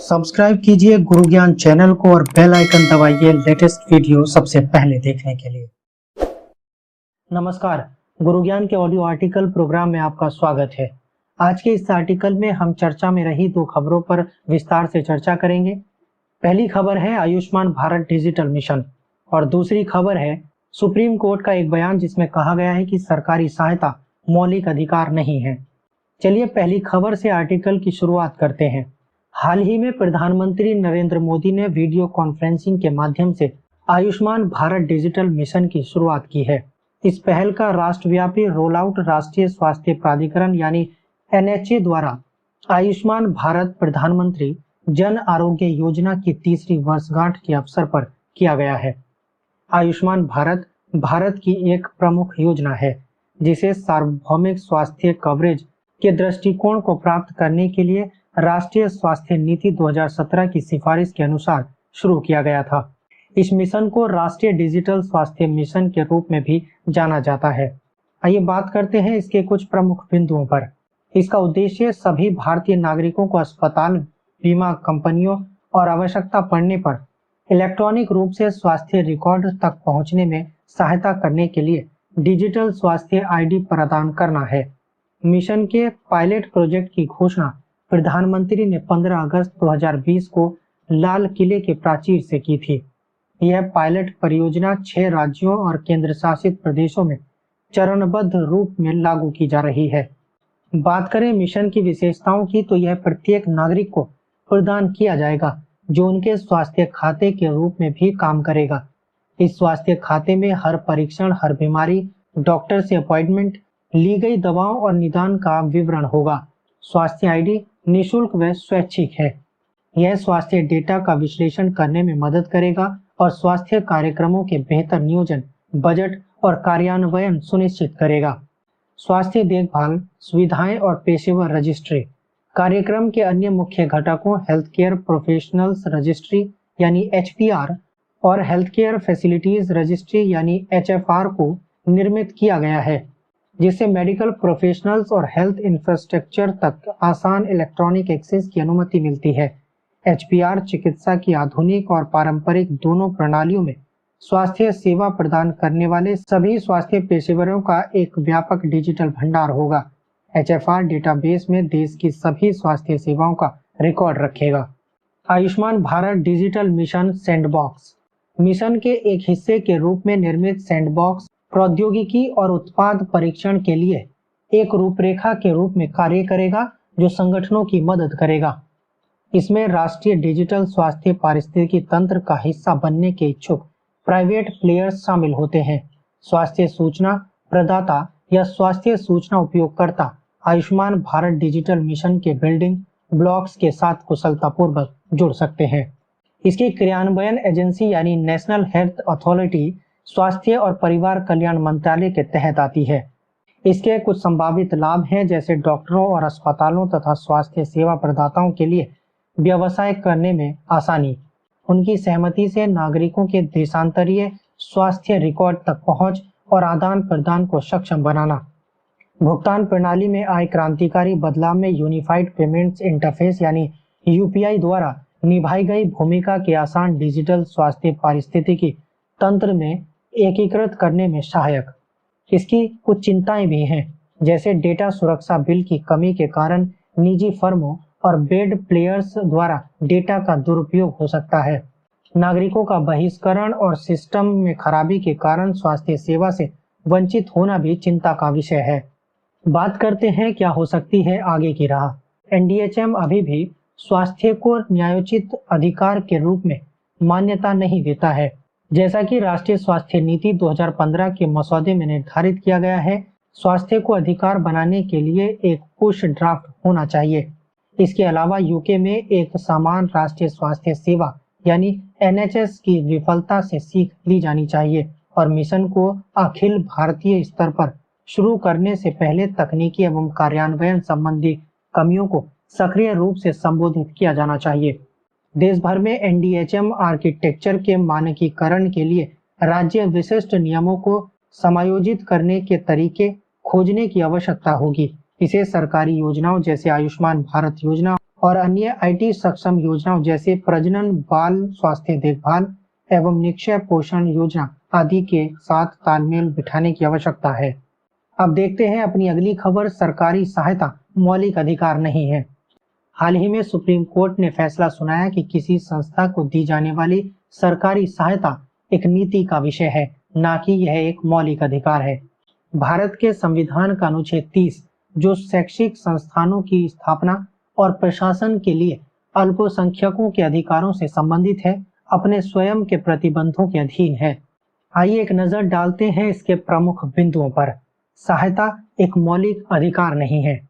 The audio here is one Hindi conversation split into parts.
सब्सक्राइब कीजिए गुरु ज्ञान चैनल को और बेल आइकन दबाइए लेटेस्ट वीडियो सबसे पहले देखने के लिए। नमस्कार, गुरु ज्ञान के ऑडियो आर्टिकल प्रोग्राम में आपका स्वागत है। आज के इस आर्टिकल में हम चर्चा में रही दो खबरों पर विस्तार से चर्चा करेंगे। पहली खबर है आयुष्मान भारत डिजिटल मिशन और दूसरी खबर है सुप्रीम कोर्ट का एक बयान जिसमें कहा गया है कि सरकारी सहायता मौलिक अधिकार नहीं है। चलिए पहली खबर से आर्टिकल की शुरुआत करते हैं। हाल ही में प्रधानमंत्री नरेंद्र मोदी ने वीडियो कॉन्फ्रेंसिंग के माध्यम से आयुष्मान भारत डिजिटल मिशन की शुरुआत की है। इस पहल का राष्ट्रव्यापी रोल आउट राष्ट्रीय स्वास्थ्य प्राधिकरण यानी NHA द्वारा आयुष्मान भारत प्रधानमंत्री जन आरोग्य योजना की तीसरी वर्षगांठ के अवसर पर किया गया है। आयुष्मान भारत भारत की एक प्रमुख योजना है जिसे सार्वभौमिक स्वास्थ्य कवरेज के दृष्टिकोण को प्राप्त करने के लिए राष्ट्रीय स्वास्थ्य नीति 2017 की सिफारिश के अनुसार शुरू किया गया था। इस मिशन को राष्ट्रीय डिजिटल स्वास्थ्य मिशन के रूप में भी जाना जाता है। आइए बात करते हैं इसके कुछ प्रमुख बिंदुओं पर। इसका उद्देश्य सभी भारतीय नागरिकों को अस्पताल, बीमा कंपनियों और आवश्यकता पड़ने पर इलेक्ट्रॉनिक रूप से स्वास्थ्य रिकॉर्ड तक पहुंचने में सहायता करने के लिए डिजिटल स्वास्थ्य ID प्रदान करना है। मिशन के पायलट प्रोजेक्ट की घोषणा प्रधानमंत्री ने 15 अगस्त 2020 को लाल किले के प्राचीर से की थी। यह पायलट परियोजना 6 राज्यों और केंद्र शासित प्रदेशों में चरणबद्ध रूप में लागू की जा रही है। बात करें मिशन की विशेषताओं की तो यह प्रत्येक नागरिक को प्रदान किया जाएगा जो उनके स्वास्थ्य खाते के रूप में भी काम करेगा। इस स्वास्थ्य खाते में हर परीक्षण, हर बीमारी, डॉक्टर से अपॉइंटमेंट, ली गई दवाओं और निदान का विवरण होगा। स्वास्थ्य ID निःशुल्क व स्वैच्छिक है। यह स्वास्थ्य डेटा का विश्लेषण करने में मदद करेगा और स्वास्थ्य कार्यक्रमों के बेहतर नियोजन, बजट और कार्यान्वयन सुनिश्चित करेगा। स्वास्थ्य देखभाल सुविधाएं और पेशेवर रजिस्ट्री कार्यक्रम के अन्य मुख्य घटकों हेल्थ केयर प्रोफेशनल्स रजिस्ट्री यानी HPR और हेल्थ केयर फैसिलिटीज रजिस्ट्री यानी HFR को निर्मित किया गया है, जिससे मेडिकल प्रोफेशनल्स और हेल्थ इंफ्रास्ट्रक्चर तक आसान इलेक्ट्रॉनिक एक्सेस की अनुमति मिलती है। HPR चिकित्सा की आधुनिक और पारंपरिक दोनों प्रणालियों में स्वास्थ्य सेवा प्रदान करने वाले सभी स्वास्थ्य पेशेवरों का एक व्यापक डिजिटल भंडार होगा। HFR डेटाबेस में देश की सभी स्वास्थ्य सेवाओं का रिकॉर्ड रखेगा। Ayushman Bharat digital mission sandbox mission के एक हिस्से के रूप में निर्मित सैंडबॉक्स प्रौद्योगिकी और उत्पाद परीक्षण के लिए एक रूपरेखा के रूप में कार्य करेगा जो संगठनों की मदद करेगा। इसमें राष्ट्रीय डिजिटल स्वास्थ्य पारिस्थितिकी तंत्र का हिस्सा बनने के इच्छुक प्राइवेट प्लेयर्स शामिल होते हैं। स्वास्थ्य सूचना प्रदाता या स्वास्थ्य सूचना उपयोगकर्ता आयुष्मान भारत डिजिटल मिशन के बिल्डिंग ब्लॉक्स के साथ कुशलतापूर्वक जुड़ सकते हैं। इसकी क्रियान्वयन एजेंसी यानी नेशनल हेल्थ अथॉरिटी स्वास्थ्य और परिवार कल्याण मंत्रालय के तहत आती है। इसके कुछ संभावित लाभ हैं जैसे डॉक्टरों और अस्पतालों तथा स्वास्थ्य सेवा प्रदाताओं के लिए व्यवसाय करने में आसानी, उनकी सहमति से नागरिकों के देशांतरीय स्वास्थ्य रिकॉर्ड तक पहुंच और आदान प्रदान को सक्षम बनाना, भुगतान प्रणाली में आए क्रांतिकारी बदलाव में यूनिफाइड पेमेंट्स इंटरफेस यानी UPI द्वारा निभाई गई भूमिका के आसान डिजिटल स्वास्थ्य पारिस्थितिकी तंत्र में एकीकृत करने में सहायक। इसकी कुछ चिंताएं भी हैं जैसे डेटा सुरक्षा बिल की कमी के कारण निजी फर्मों और बेड प्लेयर्स द्वारा डेटा का दुरुपयोग हो सकता है, नागरिकों का बहिष्करण और सिस्टम में खराबी के कारण स्वास्थ्य सेवा से वंचित होना भी चिंता का विषय है। बात करते हैं क्या हो सकती है आगे की राह। NDHM अभी भी स्वास्थ्य को न्यायोचित अधिकार के रूप में मान्यता नहीं देता है। जैसा कि राष्ट्रीय स्वास्थ्य नीति 2015 के मसौदे में निर्धारित किया गया है, स्वास्थ्य को अधिकार बनाने के लिए एक पुश ड्राफ्ट होना चाहिए। इसके अलावा UK में एक समान राष्ट्रीय स्वास्थ्य सेवा यानी NHS की विफलता से सीख ली जानी चाहिए और मिशन को अखिल भारतीय स्तर पर शुरू करने से पहले तकनीकी एवं कार्यान्वयन संबंधी कमियों को सक्रिय रूप से संबोधित किया जाना चाहिए। देश भर में NDHM आर्किटेक्चर के मानकीकरण के लिए राज्य विशिष्ट नियमों को समायोजित करने के तरीके खोजने की आवश्यकता होगी। इसे सरकारी योजनाओं जैसे आयुष्मान भारत योजना और अन्य IT सक्षम योजनाओं जैसे प्रजनन, बाल स्वास्थ्य देखभाल एवं निक्षय पोषण योजना आदि के साथ तालमेल बिठाने की आवश्यकता है। अब देखते हैं अपनी अगली खबर। सरकारी सहायता मौलिक अधिकार नहीं है। हाल ही में सुप्रीम कोर्ट ने फैसला सुनाया कि किसी संस्था को दी जाने वाली सरकारी सहायता एक नीति का विषय है, ना कि यह एक मौलिक अधिकार है। भारत के संविधान का अनुच्छेद 30 जो शैक्षिक संस्थानों की स्थापना और प्रशासन के लिए अल्पसंख्यकों के अधिकारों से संबंधित है, अपने स्वयं के प्रतिबंधों के अधीन है। आइए एक नजर डालते हैं इसके प्रमुख बिंदुओं पर। सहायता एक मौलिक अधिकार नहीं है।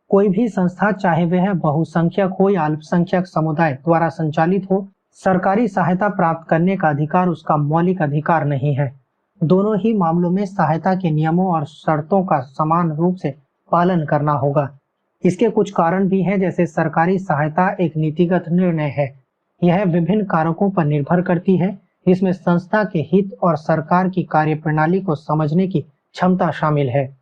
कोई भी संस्था, चाहे वह बहुसंख्यक हो या अल्पसंख्यक समुदाय द्वारा संचालित हो, सरकारी सहायता प्राप्त करने का अधिकार उसका मौलिक अधिकार नहीं है। दोनों ही मामलों में सहायता के नियमों और शर्तों का समान रूप से पालन करना होगा। इसके कुछ कारण भी हैं, जैसे सरकारी सहायता एक नीतिगत निर्णय है। यह विभिन्न कारकों पर निर्भर करती है, जिसमें संस्था के हित और सरकार की कार्यप्रणाली को समझने की क्षमता शामिल है।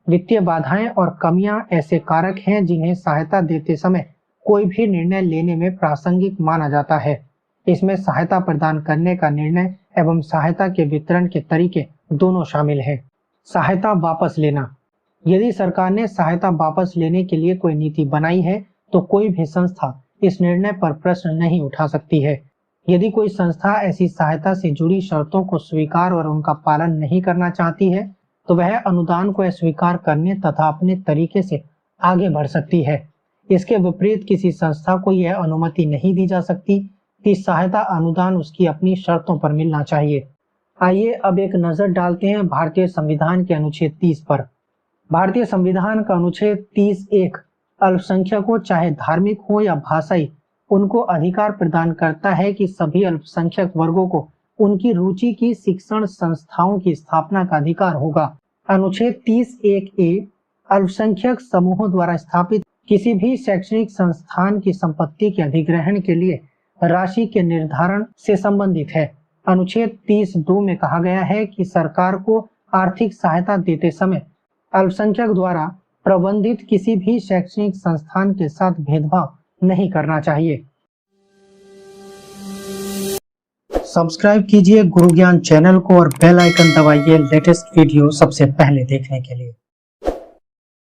वित्तीय बाधाएं और कमियां ऐसे कारक हैं जिन्हें सहायता देते समय कोई भी निर्णय लेने में प्रासंगिक माना जाता है। इसमें सहायता प्रदान करने का निर्णय एवं सहायता के वितरण के तरीके दोनों शामिल हैं। सहायता वापस लेना। यदि सरकार ने सहायता वापस लेने के लिए कोई नीति बनाई है, तो कोई भी संस्था इस निर्णय पर प्रश्न नहीं उठा सकती है। यदि कोई संस्था ऐसी सहायता से जुड़ी शर्तों को स्वीकार और उनका पालन नहीं करना चाहती है, तो वह अनुदान को अस्वीकार करने तथा अपने तरीके से आगे बढ़ सकती है। इसके विपरीत किसी संस्था को यह अनुमति नहीं दी जा सकती कि सहायता अनुदान उसकी अपनी शर्तों पर मिलना चाहिए। आइए अब एक नजर डालते हैं भारतीय संविधान के अनुच्छेद 30 पर। भारतीय संविधान का अनुच्छेद 30(1) अल्पसंख्यकों, चाहे धार्मिक हो या भाषाई, उनको अधिकार प्रदान करता है कि सभी अल्पसंख्यक वर्गों को उनकी रुचि की शिक्षण संस्थाओं की स्थापना का अधिकार होगा। अनुच्छेद 30(1)(a) अल्पसंख्यक समूहों द्वारा स्थापित किसी भी शैक्षणिक संस्थान की संपत्ति के अधिग्रहण के लिए राशि के निर्धारण से संबंधित है। अनुच्छेद 30(2) में कहा गया है कि सरकार को आर्थिक सहायता देते समय अल्पसंख्यक द्वारा प्रबंधित किसी भी शैक्षणिक संस्थान के साथ भेदभाव नहीं करना चाहिए। सब्सक्राइब कीजिए गुरु ज्ञान चैनल को और बेल आइकन दबाइए लेटेस्ट वीडियो सबसे पहले देखने के लिए।